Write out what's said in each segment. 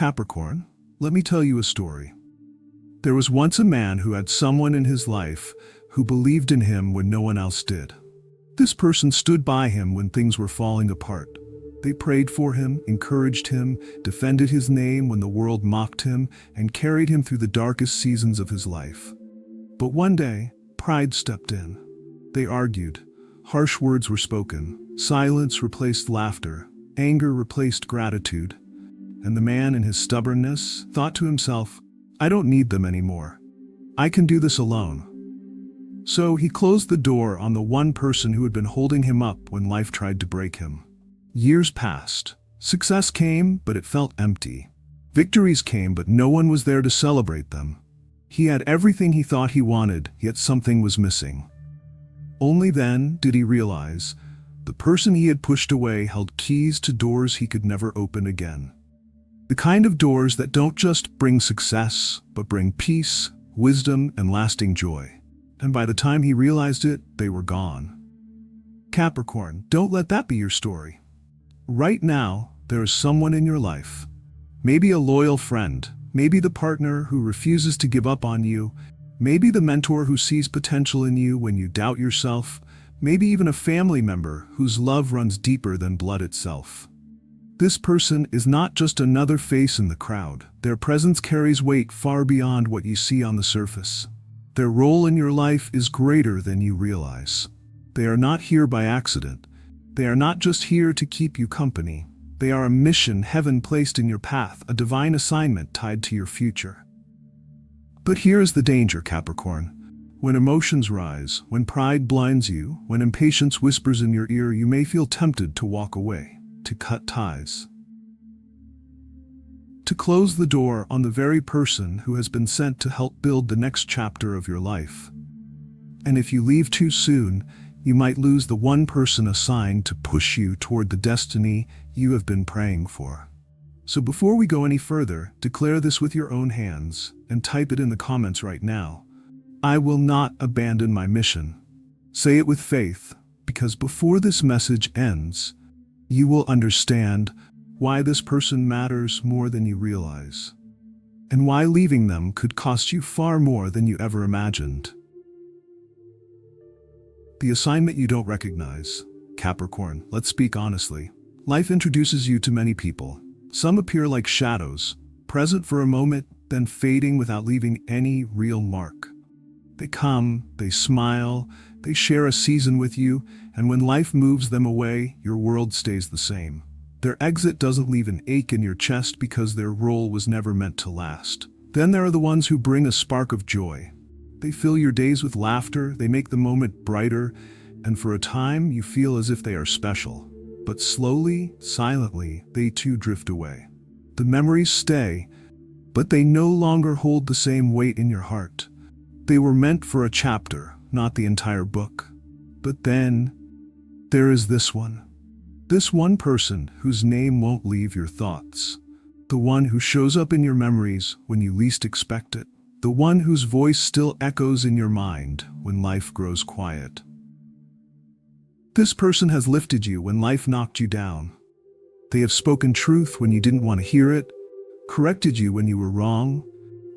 Capricorn, let me tell you a story. There was once a man who had someone in his life who believed in him when no one else did. This person stood by him when things were falling apart. They prayed for him, encouraged him, defended his name when the world mocked him, and carried him through the darkest seasons of his life. But one day, pride stepped in. They argued. Harsh words were spoken. Silence replaced laughter. Anger replaced gratitude. And the man, in his stubbornness, thought to himself, I don't need them anymore. I can do this alone. So he closed the door on the one person who had been holding him up when life tried to break him. Years passed. Success came, but it felt empty. Victories came, but no one was there to celebrate them. He had everything he thought he wanted, yet something was missing. Only then did he realize the person he had pushed away held keys to doors he could never open again. The kind of doors that don't just bring success, but bring peace, wisdom, and lasting joy. And by the time he realized it, they were gone. Capricorn, don't let that be your story. Right now, there is someone in your life. Maybe a loyal friend, maybe the partner who refuses to give up on you, maybe the mentor who sees potential in you when you doubt yourself, maybe even a family member whose love runs deeper than blood itself. This person is not just another face in the crowd. Their presence carries weight far beyond what you see on the surface. Their role in your life is greater than you realize. They are not here by accident. They are not just here to keep you company. They are a mission heaven placed in your path, a divine assignment tied to your future. But here is the danger, Capricorn. When emotions rise, when pride blinds you, when impatience whispers in your ear, you may feel tempted to walk away, to cut ties, to close the door on the very person who has been sent to help build the next chapter of your life. And if you leave too soon, you might lose the one person assigned to push you toward the destiny you have been praying for. So before we go any further, declare this with your own hands and type it in the comments right now. I will not abandon my mission. Say it with faith, because before this message ends, you will understand why this person matters more than you realize, and why leaving them could cost you far more than you ever imagined. The assignment you don't recognize. Capricorn, let's speak honestly. Life introduces you to many people. Some appear like shadows, present for a moment, then fading without leaving any real mark. They come, they smile, they share a season with you, and when life moves them away, your world stays the same. Their exit doesn't leave an ache in your chest because their role was never meant to last. Then there are the ones who bring a spark of joy. They fill your days with laughter, they make the moment brighter, and for a time you feel as if they are special. But slowly, silently, they too drift away. The memories stay, but they no longer hold the same weight in your heart. They were meant for a chapter, not the entire book. But then, there is this one. This one person whose name won't leave your thoughts. The one who shows up in your memories when you least expect it. The one whose voice still echoes in your mind when life grows quiet. This person has lifted you when life knocked you down. They have spoken truth when you didn't want to hear it, corrected you when you were wrong,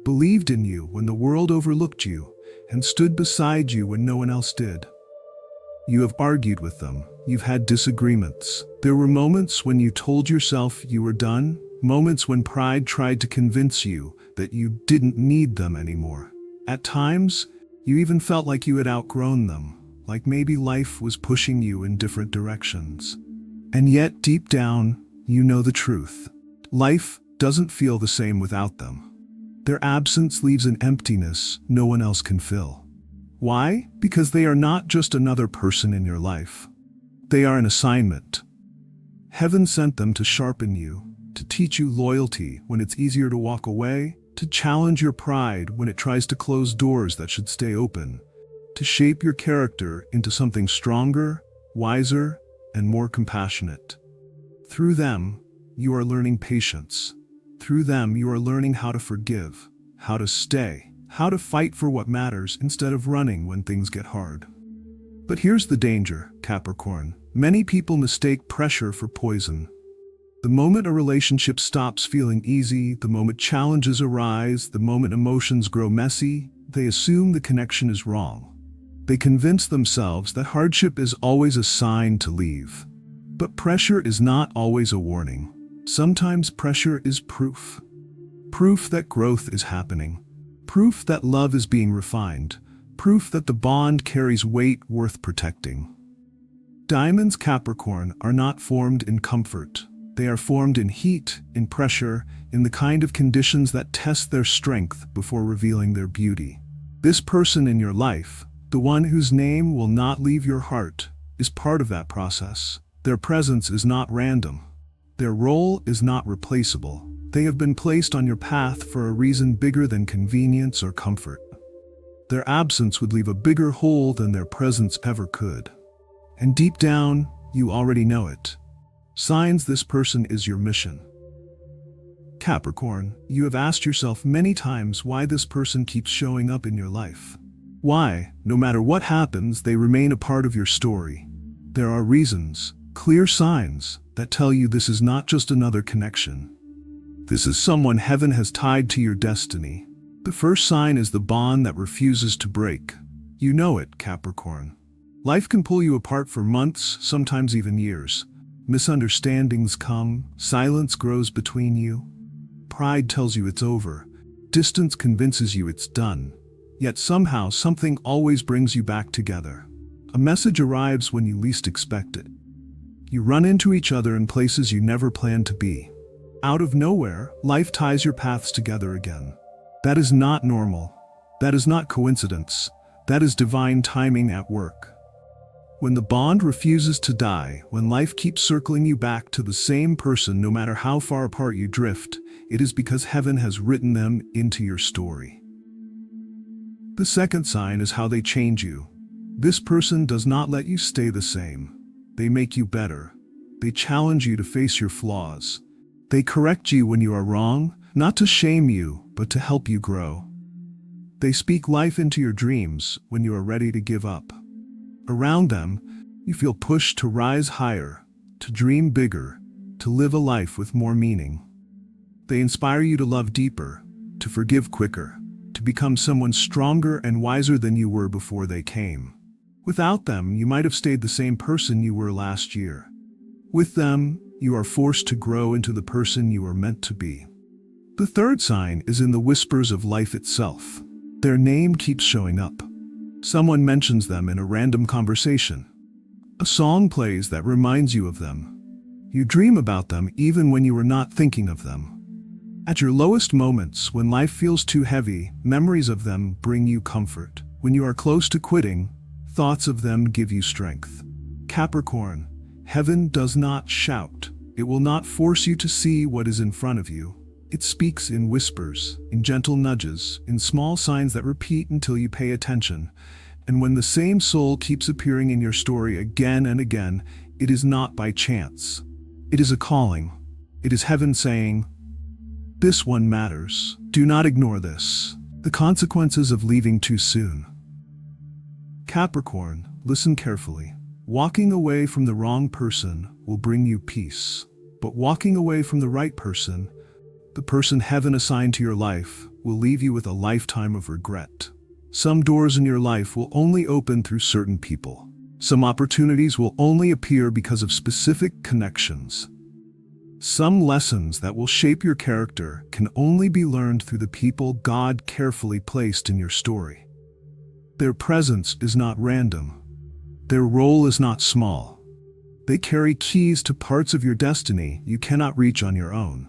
believed in you when the world overlooked you, and stood beside you when no one else did. You have argued with them. You've had disagreements. There were moments when you told yourself you were done, moments when pride tried to convince you that you didn't need them anymore. At times, you even felt like you had outgrown them, like maybe life was pushing you in different directions. And yet, deep down, you know the truth. Life doesn't feel the same without them. Their absence leaves an emptiness no one else can fill. Why? Because they are not just another person in your life. They are an assignment. Heaven sent them to sharpen you, to teach you loyalty when it's easier to walk away, to challenge your pride when it tries to close doors that should stay open, to shape your character into something stronger, wiser, and more compassionate. Through them, you are learning patience. Through them, you are learning how to forgive, how to stay, how to fight for what matters instead of running when things get hard. But here's the danger, Capricorn. Many people mistake pressure for poison. The moment a relationship stops feeling easy, the moment challenges arise, the moment emotions grow messy, they assume the connection is wrong. They convince themselves that hardship is always a sign to leave. But pressure is not always a warning. Sometimes pressure is proof. Proof that growth is happening. Proof that love is being refined. Proof that the bond carries weight worth protecting. Diamonds, Capricorn, are not formed in comfort. They are formed in heat, in pressure, in the kind of conditions that test their strength before revealing their beauty. This person in your life, the one whose name will not leave your heart, is part of that process. Their presence is not random. Their role is not replaceable. They have been placed on your path for a reason bigger than convenience or comfort. Their absence would leave a bigger hole than their presence ever could. And deep down, you already know it. Signs this person is your mission. Capricorn, you have asked yourself many times why this person keeps showing up in your life. Why, no matter what happens, they remain a part of your story. There are reasons, clear signs, that tell you this is not just another connection. This is someone heaven has tied to your destiny. The first sign is the bond that refuses to break. You know it, Capricorn. Life can pull you apart for months, sometimes even years. Misunderstandings come, silence grows between you. Pride tells you it's over. Distance convinces you it's done. Yet somehow something always brings you back together. A message arrives when you least expect it. You run into each other in places you never planned to be. Out of nowhere, life ties your paths together again. That is not normal. That is not coincidence. That is divine timing at work. When the bond refuses to die, when life keeps circling you back to the same person no matter how far apart you drift, it is because heaven has written them into your story. The second sign is how they change you. This person does not let you stay the same. They make you better. They challenge you to face your flaws. They correct you when you are wrong, not to shame you, but to help you grow. They speak life into your dreams when you are ready to give up. Around them, you feel pushed to rise higher, to dream bigger, to live a life with more meaning. They inspire you to love deeper, to forgive quicker, to become someone stronger and wiser than you were before they came. Without them, you might have stayed the same person you were last year. With them, you are forced to grow into the person you are meant to be. The third sign is in the whispers of life itself. Their name keeps showing up. Someone mentions them in a random conversation. A song plays that reminds you of them. You dream about them even when you are not thinking of them. At your lowest moments, when life feels too heavy, memories of them bring you comfort. When you are close to quitting, thoughts of them give you strength. Capricorn, heaven does not shout. It will not force you to see what is in front of you. It speaks in whispers, in gentle nudges, in small signs that repeat until you pay attention. And when the same soul keeps appearing in your story again and again, it is not by chance. It is a calling. It is heaven saying, "This one matters. Do not ignore this." The consequences of leaving too soon. Capricorn, listen carefully. Walking away from the wrong person will bring you peace. But walking away from the right person, the person heaven assigned to your life, will leave you with a lifetime of regret. Some doors in your life will only open through certain people. Some opportunities will only appear because of specific connections. Some lessons that will shape your character can only be learned through the people God carefully placed in your story. Their presence is not random. Their role is not small. They carry keys to parts of your destiny you cannot reach on your own.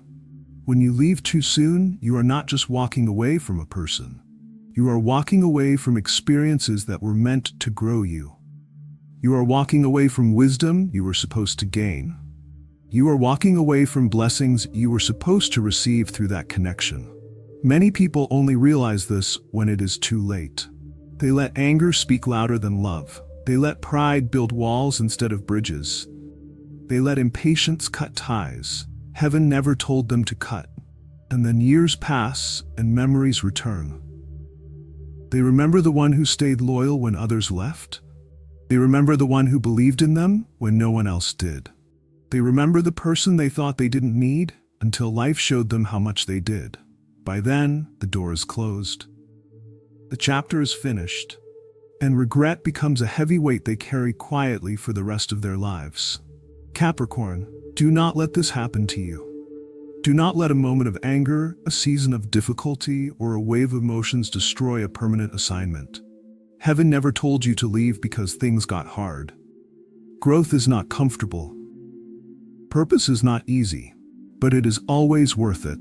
When you leave too soon, you are not just walking away from a person. You are walking away from experiences that were meant to grow you. You are walking away from wisdom you were supposed to gain. You are walking away from blessings you were supposed to receive through that connection. Many people only realize this when it is too late. They let anger speak louder than love. They let pride build walls instead of bridges. They let impatience cut ties heaven never told them to cut. And then years pass and memories return. They remember the one who stayed loyal when others left. They remember the one who believed in them when no one else did. They remember the person they thought they didn't need until life showed them how much they did. By then, the door is closed. The chapter is finished, and regret becomes a heavy weight they carry quietly for the rest of their lives. Capricorn, do not let this happen to you. Do not let a moment of anger, a season of difficulty, or a wave of emotions destroy a permanent assignment. Heaven never told you to leave because things got hard. Growth is not comfortable. Purpose is not easy, but it is always worth it.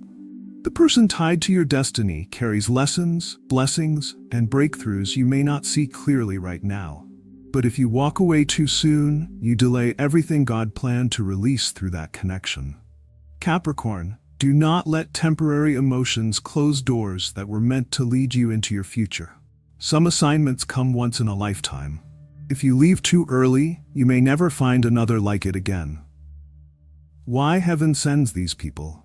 The person tied to your destiny carries lessons, blessings, and breakthroughs you may not see clearly right now. But if you walk away too soon, you delay everything God planned to release through that connection. Capricorn, do not let temporary emotions close doors that were meant to lead you into your future. Some assignments come once in a lifetime. If you leave too early, you may never find another like it again. Why heaven sends these people?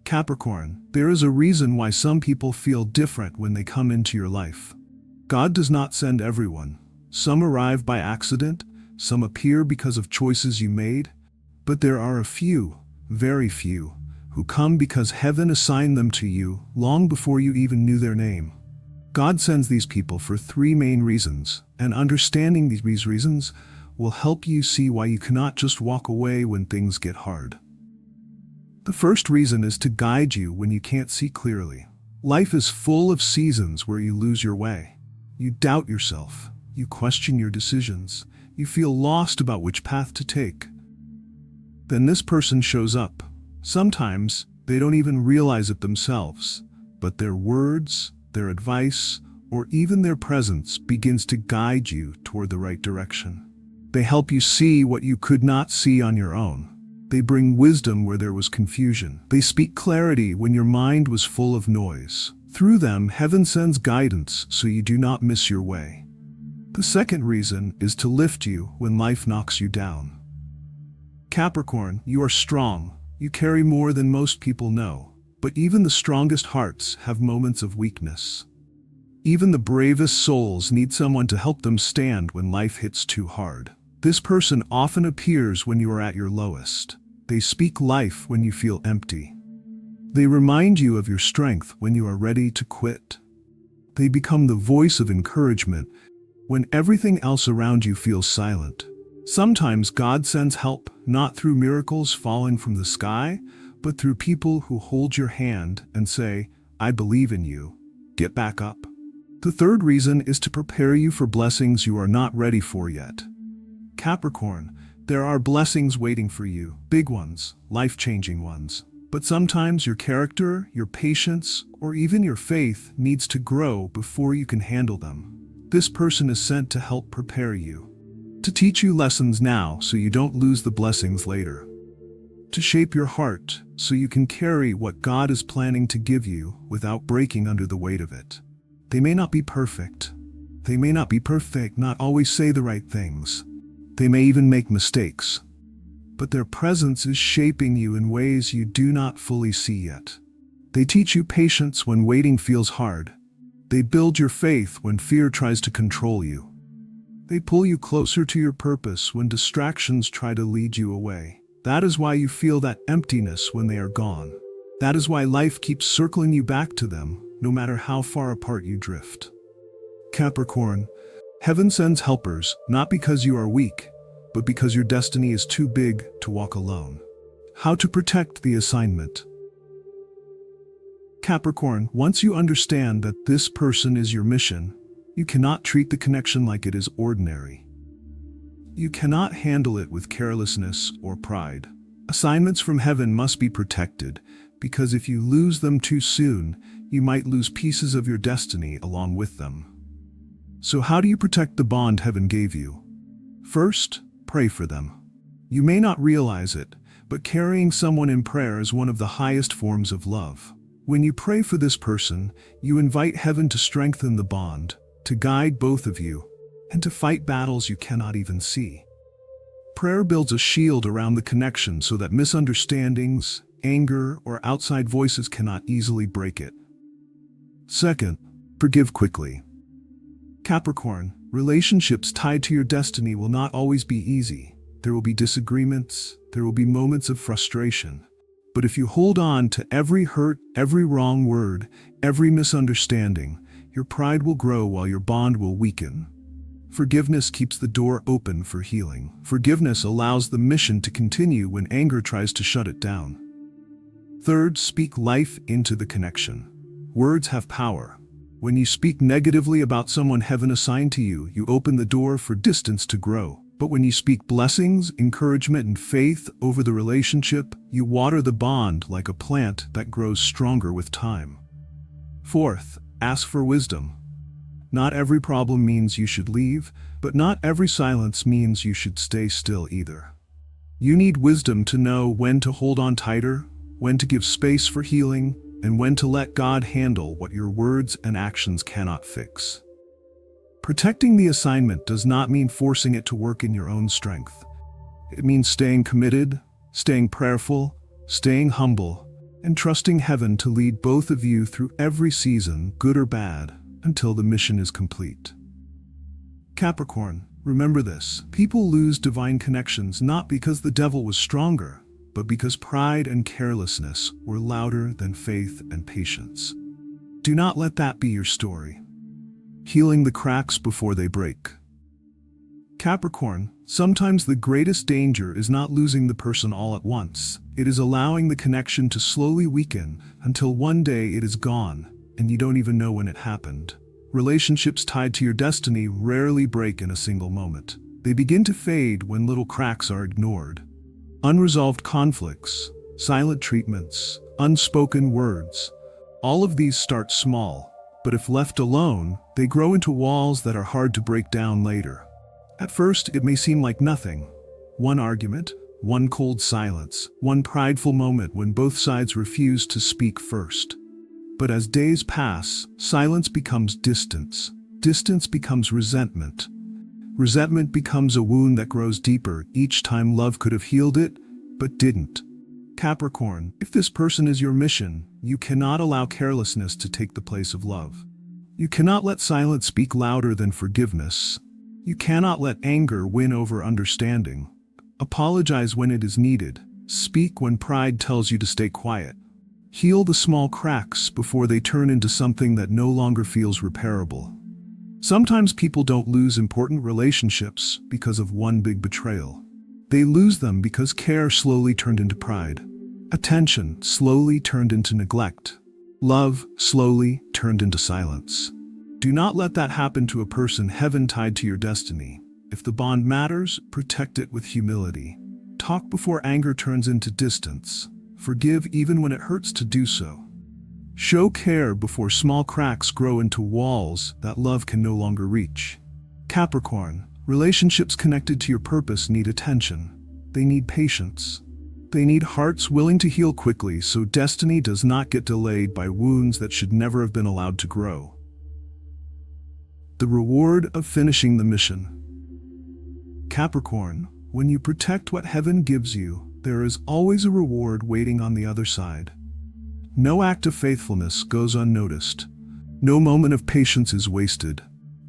Capricorn, there is a reason why some people feel different when they come into your life. God does not send everyone. Some arrive by accident, some appear because of choices you made, but there are a few, very few, who come because heaven assigned them to you long before you even knew their name. God sends these people for three main reasons, and understanding these reasons will help you see why you cannot just walk away when things get hard. The first reason is to guide you when you can't see clearly. Life is full of seasons where you lose your way. You doubt yourself. You question your decisions. You feel lost about which path to take. Then this person shows up. Sometimes they don't even realize it themselves, but their words, their advice, or even their presence begins to guide you toward the right direction. They help you see what you could not see on your own. They bring wisdom where there was confusion. They speak clarity when your mind was full of noise. Through them, heaven sends guidance so you do not miss your way. The second reason is to lift you when life knocks you down. Capricorn, you are strong. You carry more than most people know. But even the strongest hearts have moments of weakness. Even the bravest souls need someone to help them stand when life hits too hard. This person often appears when you are at your lowest. They speak life when you feel empty. They remind you of your strength when you are ready to quit. They become the voice of encouragement when everything else around you feels silent. Sometimes God sends help, not through miracles falling from the sky, but through people who hold your hand and say, "I believe in you. Get back up." The third reason is to prepare you for blessings you are not ready for yet. Capricorn, there are blessings waiting for you, big ones, life-changing ones. But sometimes your character, your patience, or even your faith needs to grow before you can handle them. This person is sent to help prepare you, to teach you lessons now so you don't lose the blessings later, to shape your heart so you can carry what God is planning to give you without breaking under the weight of it. They may not be perfect. They may not be perfect, not always say the right things. They may even make mistakes. But their presence is shaping you in ways you do not fully see yet. They teach you patience when waiting feels hard. They build your faith when fear tries to control you. They pull you closer to your purpose when distractions try to lead you away. That is why you feel that emptiness when they are gone. That is why life keeps circling you back to them, no matter how far apart you drift. Capricorn, heaven sends helpers, not because you are weak, but because your destiny is too big to walk alone. How to protect the assignment. Capricorn, once you understand that this person is your mission, you cannot treat the connection like it is ordinary. You cannot handle it with carelessness or pride. Assignments from heaven must be protected, because if you lose them too soon, you might lose pieces of your destiny along with them. So how do you protect the bond heaven gave you? First, pray for them. You may not realize it, but carrying someone in prayer is one of the highest forms of love. When you pray for this person, you invite heaven to strengthen the bond, to guide both of you, and to fight battles you cannot even see. Prayer builds a shield around the connection so that misunderstandings, anger, or outside voices cannot easily break it. Second, forgive quickly. Capricorn, relationships tied to your destiny will not always be easy. There will be disagreements. There will be moments of frustration. But if you hold on to every hurt, every wrong word, every misunderstanding, your pride will grow while your bond will weaken. Forgiveness keeps the door open for healing. Forgiveness allows the mission to continue when anger tries to shut it down. Third, speak life into the connection. Words have power. When you speak negatively about someone heaven assigned to you, you open the door for distance to grow. But when you speak blessings, encouragement, and faith over the relationship, you water the bond like a plant that grows stronger with time. Fourth, ask for wisdom. Not every problem means you should leave, but not every silence means you should stay still either. You need wisdom to know when to hold on tighter, when to give space for healing, and when to let God handle what your words and actions cannot fix. Protecting the assignment does not mean forcing it to work in your own strength. It means staying committed, staying prayerful, staying humble, and trusting heaven to lead both of you through every season, good or bad, until the mission is complete. Capricorn, remember this: people lose divine connections not because the devil was stronger, but because pride and carelessness were louder than faith and patience. Do not let that be your story. Healing the cracks before they break. Capricorn, sometimes the greatest danger is not losing the person all at once. It is allowing the connection to slowly weaken until one day it is gone and you don't even know when it happened. Relationships tied to your destiny rarely break in a single moment. They begin to fade when little cracks are ignored. Unresolved conflicts, silent treatments, unspoken words, all of these start small. But if left alone, they grow into walls that are hard to break down later. At first, it may seem like nothing. One argument, one cold silence, one prideful moment when both sides refuse to speak first. But as days pass, silence becomes distance. Distance becomes resentment. Resentment becomes a wound that grows deeper each time love could have healed it, but didn't. Capricorn, if this person is your mission, you cannot allow carelessness to take the place of love. You cannot let silence speak louder than forgiveness. You cannot let anger win over understanding. Apologize when it is needed. Speak when pride tells you to stay quiet. Heal the small cracks before they turn into something that no longer feels repairable. Sometimes people don't lose important relationships because of one big betrayal. They lose them because care slowly turned into pride. Attention slowly turned into neglect. Love slowly turned into silence. Do not let that happen to a person heaven tied to your destiny. If the bond matters, protect it with humility. Talk before anger turns into distance. Forgive even when it hurts to do so. Show care before small cracks grow into walls that love can no longer reach. Capricorn, relationships connected to your purpose need attention. They need patience. They need hearts willing to heal quickly so destiny does not get delayed by wounds that should never have been allowed to grow. The reward of finishing the mission. Capricorn, when you protect what heaven gives you, there is always a reward waiting on the other side. No act of faithfulness goes unnoticed. No moment of patience is wasted.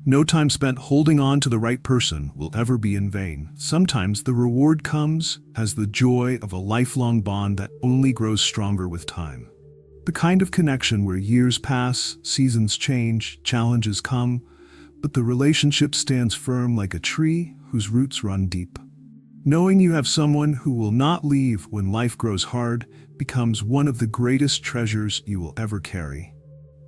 No time spent holding on to the right person will ever be in vain. Sometimes the reward comes as the joy of a lifelong bond that only grows stronger with time. The kind of connection where years pass, seasons change, challenges come, but the relationship stands firm like a tree whose roots run deep. Knowing you have someone who will not leave when life grows hard becomes one of the greatest treasures you will ever carry.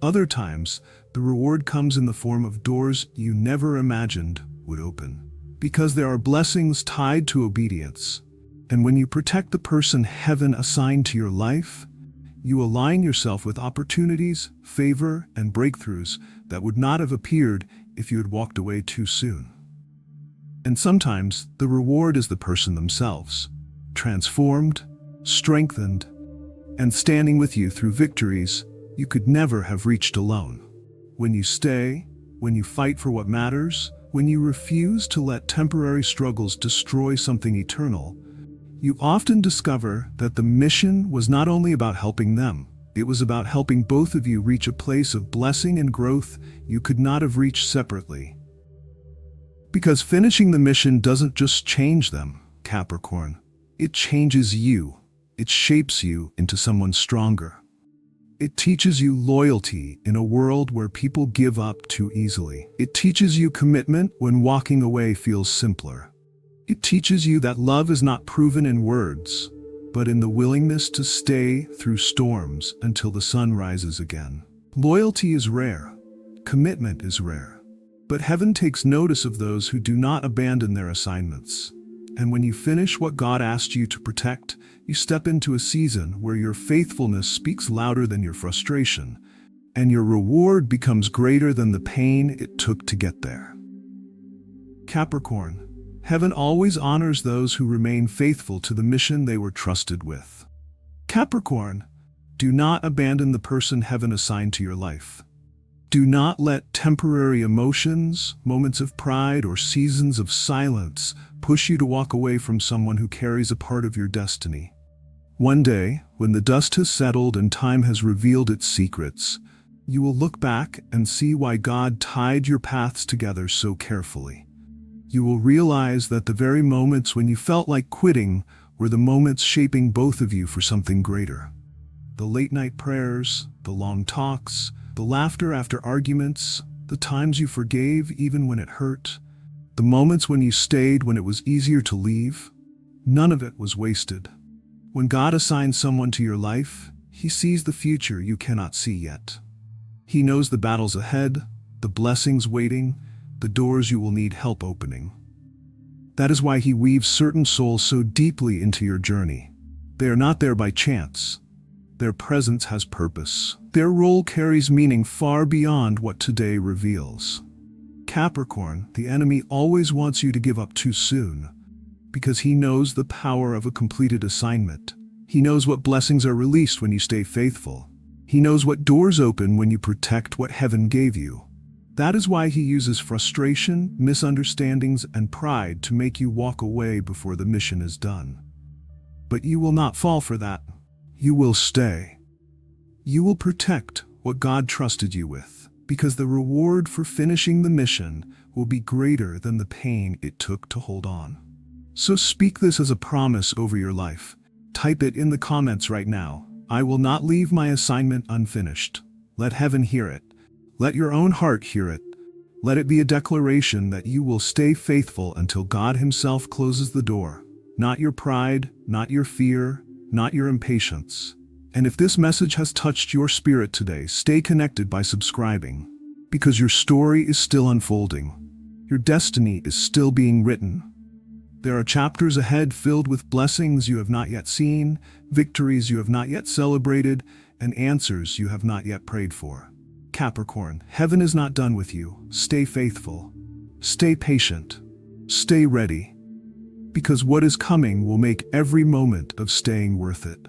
Other times, the reward comes in the form of doors you never imagined would open, because there are blessings tied to obedience. And when you protect the person heaven assigned to your life, you align yourself with opportunities, favor, and breakthroughs that would not have appeared if you had walked away too soon. And sometimes, the reward is the person themselves, transformed, strengthened, and standing with you through victories you could never have reached alone. When you stay, when you fight for what matters, when you refuse to let temporary struggles destroy something eternal, you often discover that the mission was not only about helping them, it was about helping both of you reach a place of blessing and growth you could not have reached separately. Because finishing the mission doesn't just change them, Capricorn. It changes you. It shapes you into someone stronger. It teaches you loyalty in a world where people give up too easily. It teaches you commitment when walking away feels simpler. It teaches you that love is not proven in words, but in the willingness to stay through storms until the sun rises again. Loyalty is rare. Commitment is rare. But heaven takes notice of those who do not abandon their assignments. And when you finish what God asked you to protect, you step into a season where your faithfulness speaks louder than your frustration, and your reward becomes greater than the pain it took to get there. Capricorn, heaven always honors those who remain faithful to the mission they were trusted with. Capricorn, do not abandon the person heaven assigned to your life. Do not let temporary emotions, moments of pride, or seasons of silence push you to walk away from someone who carries a part of your destiny. One day, when the dust has settled and time has revealed its secrets, you will look back and see why God tied your paths together so carefully. You will realize that the very moments when you felt like quitting were the moments shaping both of you for something greater. The late-night prayers, the long talks, the laughter after arguments, the times you forgave even when it hurt, the moments when you stayed when it was easier to leave, none of it was wasted. When God assigns someone to your life, He sees the future you cannot see yet. He knows the battles ahead, the blessings waiting, the doors you will need help opening. That is why He weaves certain souls so deeply into your journey. They are not there by chance. Their presence has purpose. Their role carries meaning far beyond what today reveals. Capricorn, the enemy always wants you to give up too soon, because he knows the power of a completed assignment. He knows what blessings are released when you stay faithful. He knows what doors open when you protect what heaven gave you. That is why he uses frustration, misunderstandings, and pride to make you walk away before the mission is done. But you will not fall for that. You will stay. You will protect what God trusted you with, because the reward for finishing the mission will be greater than the pain it took to hold on. So speak this as a promise over your life. Type it in the comments right now. I will not leave my assignment unfinished. Let heaven hear it. Let your own heart hear it. Let it be a declaration that you will stay faithful until God Himself closes the door. Not your pride, not your fear, not your impatience. And if this message has touched your spirit today, stay connected by subscribing, because your story is still unfolding. Your destiny is still being written. There are chapters ahead filled with blessings you have not yet seen, victories you have not yet celebrated, and answers you have not yet prayed for. Capricorn, heaven is not done with you. Stay faithful. Stay patient. Stay ready. Because what is coming will make every moment of staying worth it.